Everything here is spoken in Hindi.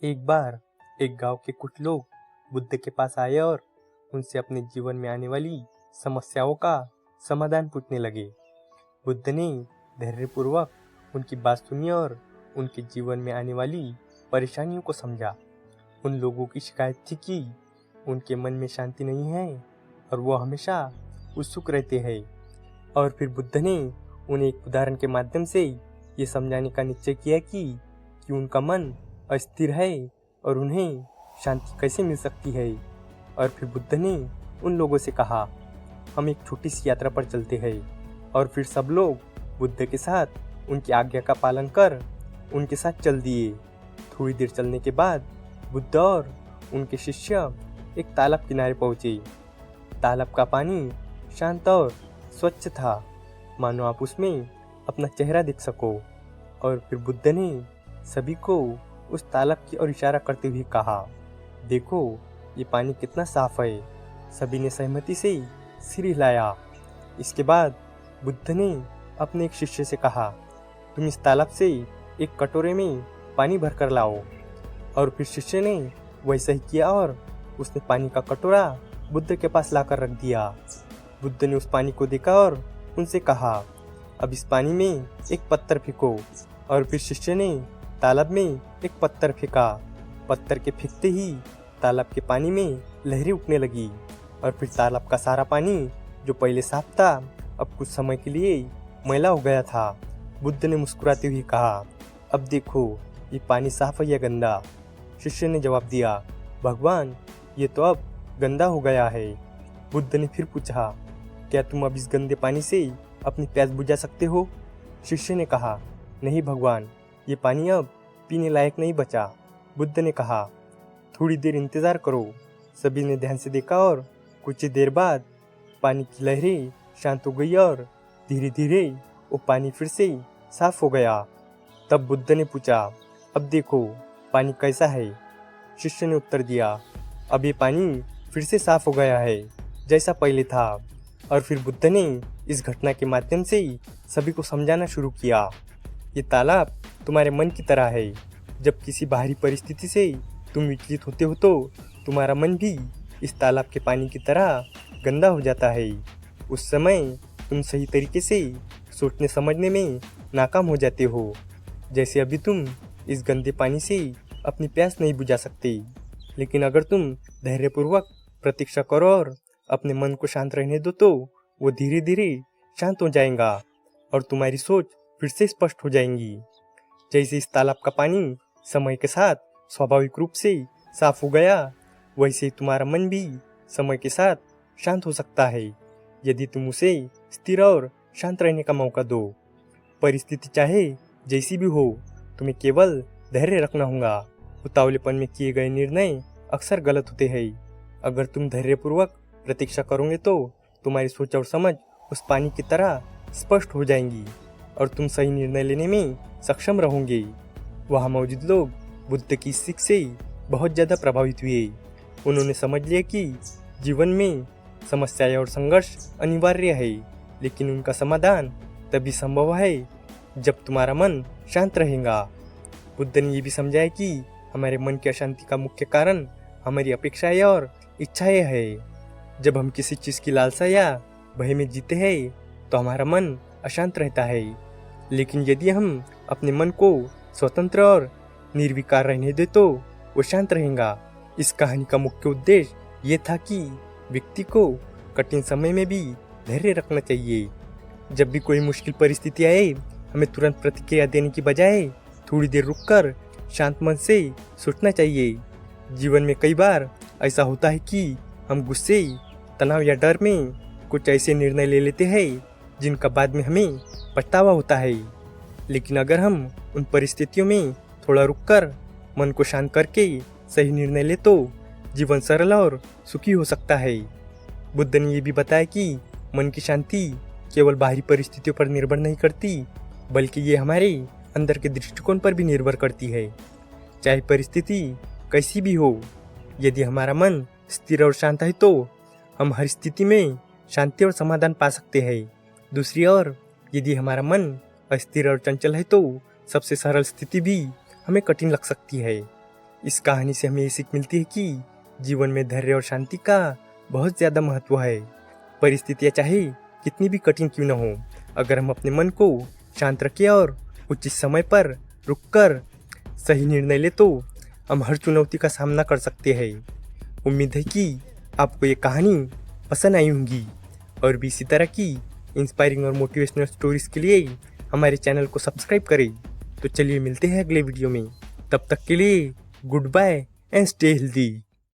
एक बार एक गांव के कुछ लोग बुद्ध के पास आए और उनसे अपने जीवन में आने वाली समस्याओं का समाधान पूछने लगे। बुद्ध ने धैर्यपूर्वक उनकी बात सुनी और उनके जीवन में आने वाली परेशानियों को समझा। उन लोगों की शिकायत थी कि उनके मन में शांति नहीं है और वो हमेशा उत्सुक रहते हैं। और फिर बुद्ध ने उन्हें एक उदाहरण के माध्यम से ये समझाने का निश्चय किया कि उनका मन अस्थिर है और उन्हें शांति कैसे मिल सकती है। और फिर बुद्ध ने उन लोगों से कहा, हम एक छोटी सी यात्रा पर चलते हैं। और फिर सब लोग बुद्ध के साथ उनकी आज्ञा का पालन कर उनके साथ चल दिए। थोड़ी देर चलने के बाद बुद्ध और उनके शिष्य एक तालाब किनारे पहुंचे। तालाब का पानी शांत और स्वच्छ था, मानो आप उसमें अपना चेहरा देख सको। और फिर बुद्ध ने सभी को उस तालाब की ओर इशारा करते हुए कहा, देखो ये पानी कितना साफ है। सभी ने सहमति से सिर हिलाया। इसके बाद बुद्ध ने अपने एक शिष्य से कहा, तुम इस तालाब से एक कटोरे में पानी भरकर लाओ। और फिर शिष्य ने वैसा ही किया और उसने पानी का कटोरा बुद्ध के पास लाकर रख दिया। बुद्ध ने उस पानी को देखा और उनसे कहा, अब इस पानी में एक पत्थर फेंको। और फिर शिष्य ने तालाब में एक पत्थर फेंका। पत्थर के फेंकते ही तालाब के पानी में लहरें उठने लगी। और फिर तालाब का सारा पानी जो पहले साफ था अब कुछ समय के लिए मैला हो गया था। बुद्ध ने मुस्कुराते हुए कहा, अब देखो ये पानी साफ है या गंदा। शिष्य ने जवाब दिया, भगवान ये तो अब गंदा हो गया है। बुद्ध ने फिर पूछा, क्या तुम अब इस गंदे पानी से अपनी प्यास बुझा सकते हो? शिष्य ने कहा, नहीं भगवान, ये पानी अब पीने लायक नहीं बचा। बुद्ध ने कहा, थोड़ी देर इंतजार करो। सभी ने ध्यान से देखा और कुछ देर बाद पानी की लहरें शांत हो गई और धीरे धीरे वो पानी फिर से साफ हो गया। तब बुद्ध ने पूछा, अब देखो पानी कैसा है? शिष्य ने उत्तर दिया, अब ये पानी फिर से साफ हो गया है जैसा पहले था। और फिर बुद्ध ने इस घटना के माध्यम से सभी को समझाना शुरू किया, ये तालाब तुम्हारे मन की तरह है। जब किसी बाहरी परिस्थिति से तुम विचलित होते हो तो तुम्हारा मन भी इस तालाब के पानी की तरह गंदा हो जाता है। उस समय तुम सही तरीके से सोचने समझने में नाकाम हो जाते हो। जैसे अभी तुम इस गंदे पानी से अपनी प्यास नहीं बुझा सकते, लेकिन अगर तुम धैर्यपूर्वक प्रतीक्षा करो और अपने मन को शांत रहने दो तो वो धीरे धीरे शांत हो जाएगा और तुम्हारी सोच फिर से स्पष्ट हो जाएंगी। जैसे इस तालाब का पानी समय के साथ स्वाभाविक रूप से साफ हो गया, वैसे ही तुम्हारा मन भी समय के साथ शांत हो सकता है यदि तुम उसे स्थिर और शांत रहने का मौका दो। परिस्थिति चाहे जैसी भी हो, तुम्हें केवल धैर्य रखना होगा। उतावलेपन में किए गए निर्णय अक्सर गलत होते हैं। अगर तुम धैर्यपूर्वक प्रतीक्षा करोगे तो तुम्हारी सोच और समझ उस पानी की तरह स्पष्ट हो जाएंगी और तुम सही निर्णय लेने में सक्षम रहोगे। वहाँ मौजूद लोग बुद्ध की सीख से बहुत ज़्यादा प्रभावित हुए। उन्होंने समझ लिया कि जीवन में समस्याएं और संघर्ष अनिवार्य है, लेकिन उनका समाधान तभी संभव है जब तुम्हारा मन शांत रहेगा। बुद्ध ने ये भी समझाया कि हमारे मन की अशांति का मुख्य कारण हमारी अपेक्षाएं और इच्छाएं हैं। जब हम किसी चीज़ की लालसा या भय में जीते हैं तो हमारा मन अशांत रहता है, लेकिन यदि हम अपने मन को स्वतंत्र और निर्विकार रहने दे तो वो शांत रहेगा। इस कहानी का मुख्य उद्देश्य ये था कि व्यक्ति को कठिन समय में भी धैर्य रखना चाहिए। जब भी कोई मुश्किल परिस्थिति आए, हमें तुरंत प्रतिक्रिया देने की बजाय थोड़ी देर रुककर शांत मन से सोचना चाहिए। जीवन में कई बार ऐसा होता है कि हम गुस्से, तनाव या डर में कुछ ऐसे निर्णय ले लेते हैं जिनका बाद में हमें पछतावा होता है। लेकिन अगर हम उन परिस्थितियों में थोड़ा रुककर मन को शांत करके सही निर्णय ले तो जीवन सरल और सुखी हो सकता है। बुद्ध ने ये भी बताया कि मन की शांति केवल बाहरी परिस्थितियों पर निर्भर नहीं करती, बल्कि ये हमारे अंदर के दृष्टिकोण पर भी निर्भर करती है। चाहे परिस्थिति कैसी भी हो, यदि हमारा मन स्थिर और शांत है तो हम हर स्थिति में शांति और समाधान पा सकते हैं। दूसरी ओर यदि हमारा मन अस्थिर और चंचल है तो सबसे सरल स्थिति भी हमें कठिन लग सकती है। इस कहानी से हमें ये सीख मिलती है कि जीवन में धैर्य और शांति का बहुत ज़्यादा महत्व है। परिस्थितियाँ चाहे कितनी भी कठिन क्यों न हो, अगर हम अपने मन को शांत रखें और उचित समय पर रुककर सही निर्णय ले तो हम हर चुनौती का सामना कर सकते हैं। उम्मीद है कि आपको ये कहानी पसंद आई होंगी और भी इसी तरह की इंस्पायरिंग और मोटिवेशनल स्टोरीज के लिए हमारे चैनल को सब्सक्राइब करें। तो चलिए मिलते हैं अगले वीडियो में, तब तक के लिए goodbye and stay healthy.